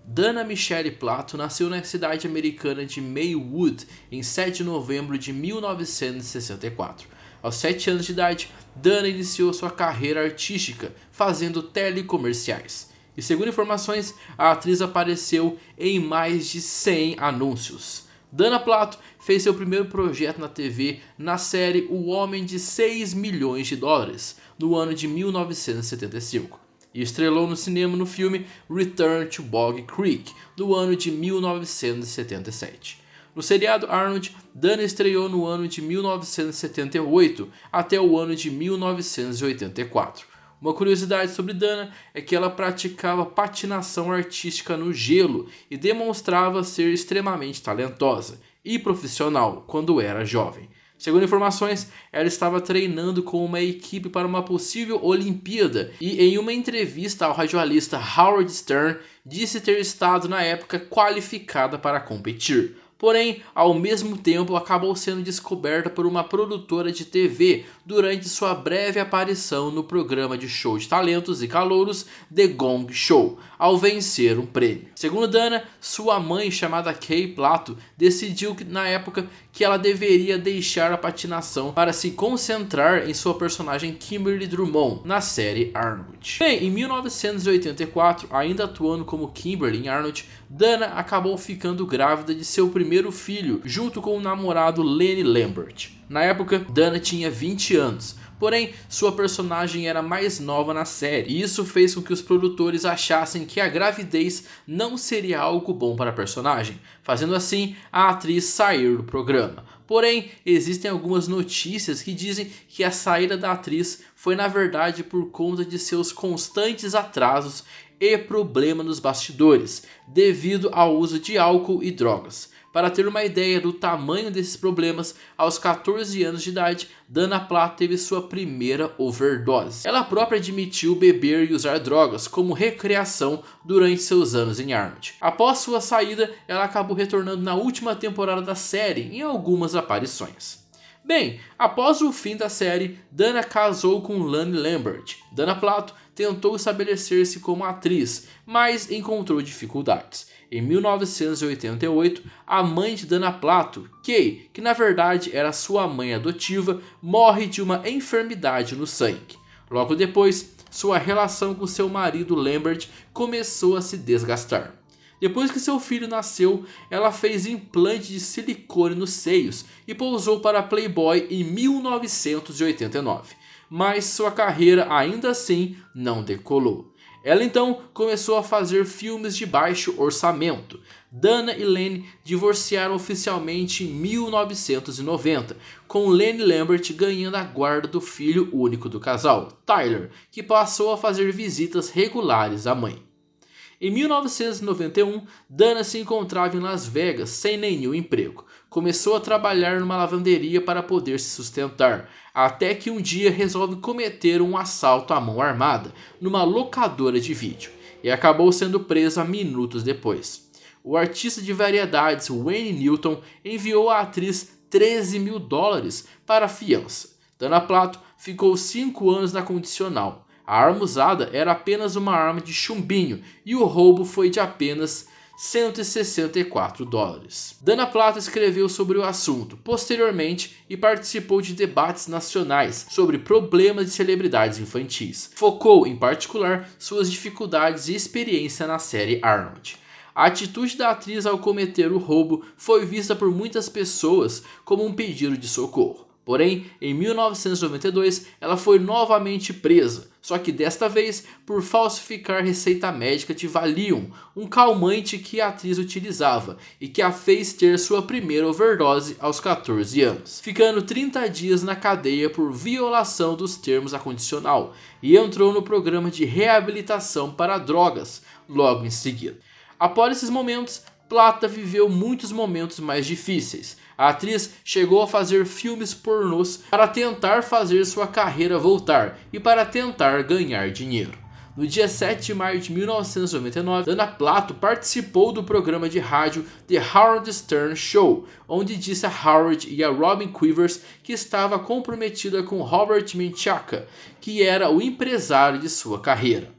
Dana Michelle Plato nasceu na cidade americana de Maywood em 7 de novembro de 1964. Aos 7 anos de idade, Dana iniciou sua carreira artística fazendo telecomerciais. E segundo informações, a atriz apareceu em mais de 100 anúncios. Dana Plato fez seu primeiro projeto na TV na série O Homem de 6 milhões de dólares, no ano de 1975. E estrelou no cinema no filme Return to Bog Creek, do ano de 1977. No seriado Arnold, Dana estreou no ano de 1978 até o ano de 1984. Uma curiosidade sobre Dana é que ela praticava patinação artística no gelo e demonstrava ser extremamente talentosa e profissional quando era jovem. Segundo informações, ela estava treinando com uma equipe para uma possível Olimpíada e em uma entrevista ao radialista Howard Stern disse ter estado na época qualificada para competir. Porém, ao mesmo tempo acabou sendo descoberta por uma produtora de TV durante sua breve aparição no programa de show de talentos e calouros The Gong Show, ao vencer um prêmio. Segundo Dana, sua mãe, chamada Kay Plato, decidiu na época que ela deveria deixar a patinação para se concentrar em sua personagem Kimberly Drummond na série Arnold. Bem, em 1984, ainda atuando como Kimberly em Arnold, Dana acabou ficando grávida de seu primeiro filho, junto com o namorado Lenny Lambert. Na época, Dana tinha 20 anos, porém sua personagem era mais nova na série, e isso fez com que os produtores achassem que a gravidez não seria algo bom para a personagem, fazendo assim a atriz sair do programa. Porém, existem algumas notícias que dizem que a saída da atriz foi na verdade por conta de seus constantes atrasos e problema nos bastidores, devido ao uso de álcool e drogas. Para ter uma ideia do tamanho desses problemas, aos 14 anos de idade, Dana Plato teve sua primeira overdose. Ela própria admitiu beber e usar drogas como recreação durante seus anos em Arnold. Após sua saída, ela acabou retornando na última temporada da série em algumas aparições. Bem, após o fim da série, Dana casou com Lenny Lambert. Dana Plato tentou estabelecer-se como atriz, mas encontrou dificuldades. Em 1988, a mãe de Dana Plato, Kay, que na verdade era sua mãe adotiva, morre de uma enfermidade no sangue. Logo depois, sua relação com seu marido Lambert começou a se desgastar. Depois que seu filho nasceu, ela fez implante de silicone nos seios e pousou para Playboy em 1989. Mas sua carreira ainda assim não decolou. Ela então começou a fazer filmes de baixo orçamento. Dana e Lenny divorciaram oficialmente em 1990, com Lenny Lambert ganhando a guarda do filho único do casal, Tyler, que passou a fazer visitas regulares à mãe. Em 1991, Dana se encontrava em Las Vegas sem nenhum emprego. Começou a trabalhar numa lavanderia para poder se sustentar, até que um dia resolve cometer um assalto à mão armada numa locadora de vídeo e acabou sendo presa minutos depois. O artista de variedades Wayne Newton enviou à atriz $13 mil para a fiança. Dana Plato ficou 5 anos na condicional. A arma usada era apenas uma arma de chumbinho e o roubo foi de apenas $164. Dana Plato escreveu sobre o assunto posteriormente e participou de debates nacionais sobre problemas de celebridades infantis. Focou, em particular, suas dificuldades e experiência na série Arnold. A atitude da atriz ao cometer o roubo foi vista por muitas pessoas como um pedido de socorro. Porém, em 1992, ela foi novamente presa, só que desta vez por falsificar receita médica de Valium, um calmante que a atriz utilizava e que a fez ter sua primeira overdose aos 14 anos, ficando 30 dias na cadeia por violação dos termos da condicional e entrou no programa de reabilitação para drogas logo em seguida. Após esses momentos, Plata viveu muitos momentos mais difíceis. A atriz chegou a fazer filmes pornôs para tentar fazer sua carreira voltar e para tentar ganhar dinheiro. No dia 7 de maio de 1999, Dana Plato participou do programa de rádio The Howard Stern Show, onde disse a Howard e a Robin Quivers que estava comprometida com Robert Menchaca, que era o empresário de sua carreira.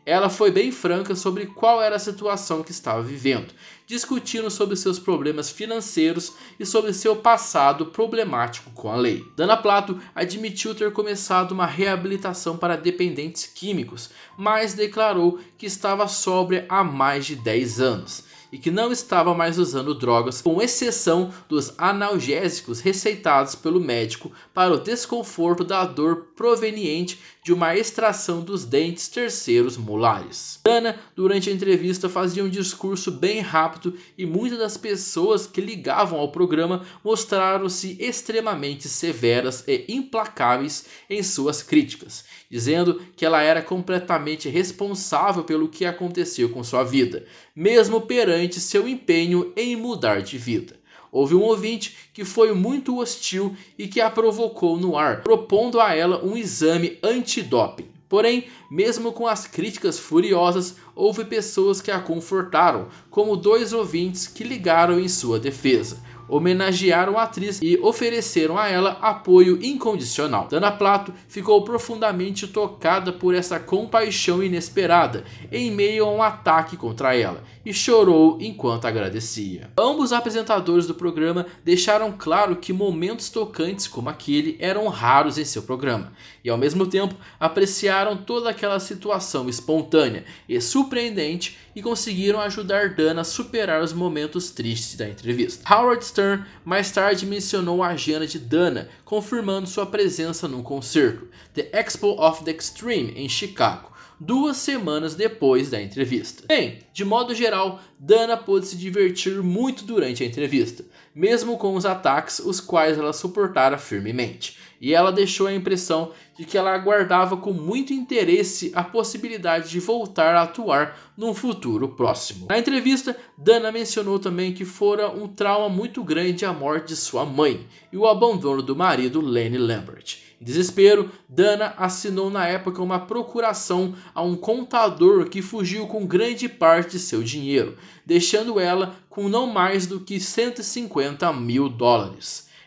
ela foi bem franca sobre qual era a situação que estava vivendo, discutindo sobre seus problemas financeiros e sobre seu passado problemático com a lei. Dana Plato admitiu ter começado uma reabilitação para dependentes químicos, mas declarou que estava sóbria há mais de 10 anos. E que não estava mais usando drogas, com exceção dos analgésicos receitados pelo médico para o desconforto da dor proveniente de uma extração dos dentes terceiros molares. Dana, durante a entrevista, fazia um discurso bem rápido e muitas das pessoas que ligavam ao programa mostraram-se extremamente severas e implacáveis em suas críticas, dizendo que ela era completamente responsável pelo que aconteceu com sua vida, mesmo perante seu empenho em mudar de vida. Houve um ouvinte que foi muito hostil e que a provocou no ar, propondo a ela um exame antidoping. Porém, mesmo com as críticas furiosas, houve pessoas que a confortaram, como 2 ouvintes que ligaram em sua defesa, homenagearam a atriz e ofereceram a ela apoio incondicional. Dana Plato ficou profundamente tocada por essa compaixão inesperada em meio a um ataque contra ela e chorou enquanto agradecia. Ambos os apresentadores do programa deixaram claro que momentos tocantes como aquele eram raros em seu programa e ao mesmo tempo apreciaram toda aquela situação espontânea e surpreendente e conseguiram ajudar Dana a superar os momentos tristes da entrevista. Howard Stern mais tarde mencionou a agenda de Dana, confirmando sua presença num concerto, The Expo of the Extreme, em Chicago, 2 semanas depois da entrevista. Bem, de modo geral, Dana pôde se divertir muito durante a entrevista, mesmo com os ataques os quais ela suportara firmemente. E ela deixou a impressão de que ela aguardava com muito interesse a possibilidade de voltar a atuar num futuro próximo. Na entrevista, Dana mencionou também que fora um trauma muito grande a morte de sua mãe e o abandono do marido Lenny Lambert. Em desespero, Dana assinou na época uma procuração a um contador que fugiu com grande parte de seu dinheiro, deixando ela com não mais do que $150 mil.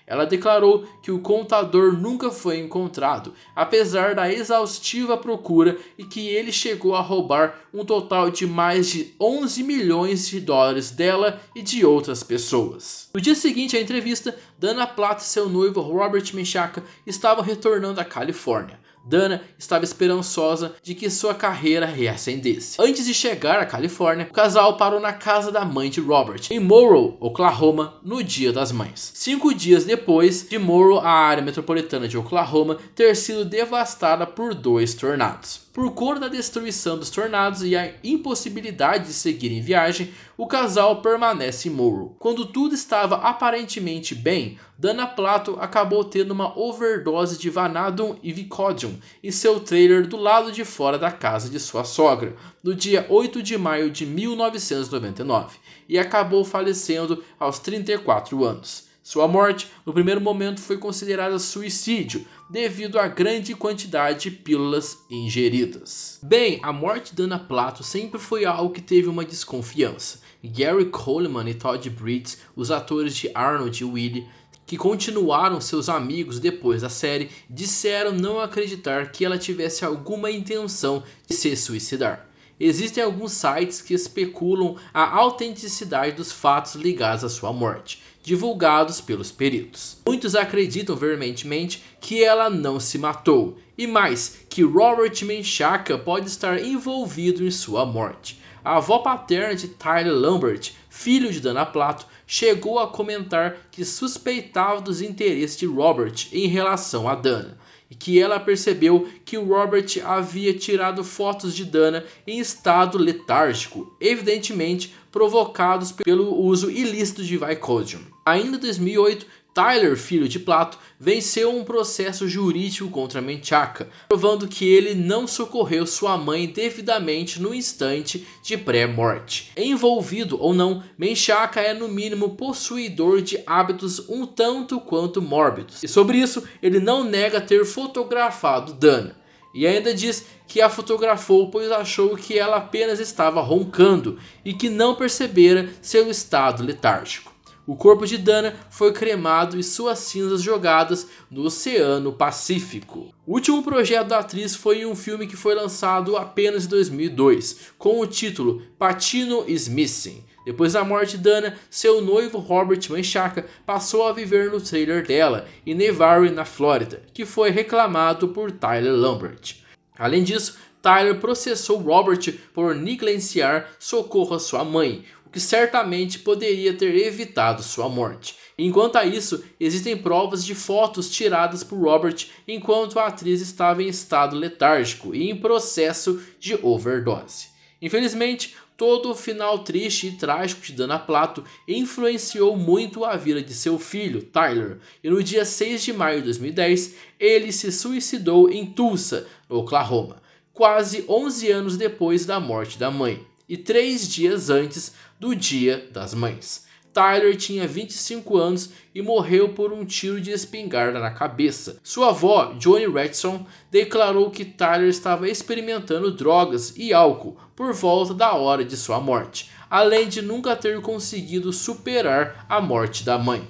Ela declarou que o contador nunca foi encontrado, apesar da exaustiva procura, e que ele chegou a roubar um total de mais de $11 milhões dela e de outras pessoas. No dia seguinte à entrevista, Dana Plato e seu noivo Robert Menchaca estavam retornando à Califórnia. Dana estava esperançosa de que sua carreira reacendesse. Antes de chegar à Califórnia, o casal parou na casa da mãe de Robert, em Monroe, Oklahoma, no Dia das Mães. 5 dias depois de Monroe, a área metropolitana de Oklahoma, ter sido devastada por 2 tornados. Por conta da destruição dos tornados e a impossibilidade de seguir em viagem, o casal permanece em Monroe. Quando tudo estava aparentemente bem, Dana Plato acabou tendo uma overdose de Vanadum e Vicodin em seu trailer do lado de fora da casa de sua sogra, no dia 8 de maio de 1999, e acabou falecendo aos 34 anos. Sua morte, no primeiro momento, foi considerada suicídio, devido à grande quantidade de pílulas ingeridas. Bem, a morte de Dana Plato sempre foi algo que teve uma desconfiança. Gary Coleman e Todd Bridges, os atores de Arnold e Willie, que continuaram seus amigos depois da série, disseram não acreditar que ela tivesse alguma intenção de se suicidar. Existem alguns sites que especulam a autenticidade dos fatos ligados à sua morte, divulgados pelos peritos. Muitos acreditam veementemente que ela não se matou, e mais, que Robert Menchaca pode estar envolvido em sua morte. A avó paterna de Tyler Lambert, filho de Dana Plato, chegou a comentar que suspeitava dos interesses de Robert em relação a Dana, e que ela percebeu que o Robert havia tirado fotos de Dana em estado letárgico, evidentemente provocados pelo uso ilícito de Vicodin. Ainda em 2008, Tyler, filho de Plato, venceu um processo jurídico contra Menchaca, provando que ele não socorreu sua mãe devidamente no instante de pré-morte. Envolvido ou não, Menchaca é no mínimo possuidor de hábitos um tanto quanto mórbidos. E sobre isso, ele não nega ter fotografado Dana. E ainda diz que a fotografou pois achou que ela apenas estava roncando e que não percebera seu estado letárgico. O corpo de Dana foi cremado e suas cinzas jogadas no Oceano Pacífico. O último projeto da atriz foi um filme que foi lançado apenas em 2002, com o título Pacino is Missing. Depois da morte de Dana, seu noivo Robert Menchaca passou a viver no trailer dela em Navarre, na Flórida, que foi reclamado por Tyler Lambert. Além disso, Tyler processou Robert por negligenciar socorro à sua mãe, o que certamente poderia ter evitado sua morte. Enquanto a isso, existem provas de fotos tiradas por Robert enquanto a atriz estava em estado letárgico e em processo de overdose. Infelizmente, todo o final triste e trágico de Dana Plato influenciou muito a vida de seu filho, Tyler, e no dia 6 de maio de 2010, ele se suicidou em Tulsa, no Oklahoma, quase 11 anos depois da morte da mãe, e 3 dias antes do Dia das Mães. Tyler tinha 25 anos e morreu por um tiro de espingarda na cabeça. Sua avó, Johnny Redson, declarou que Tyler estava experimentando drogas e álcool por volta da hora de sua morte, além de nunca ter conseguido superar a morte da mãe.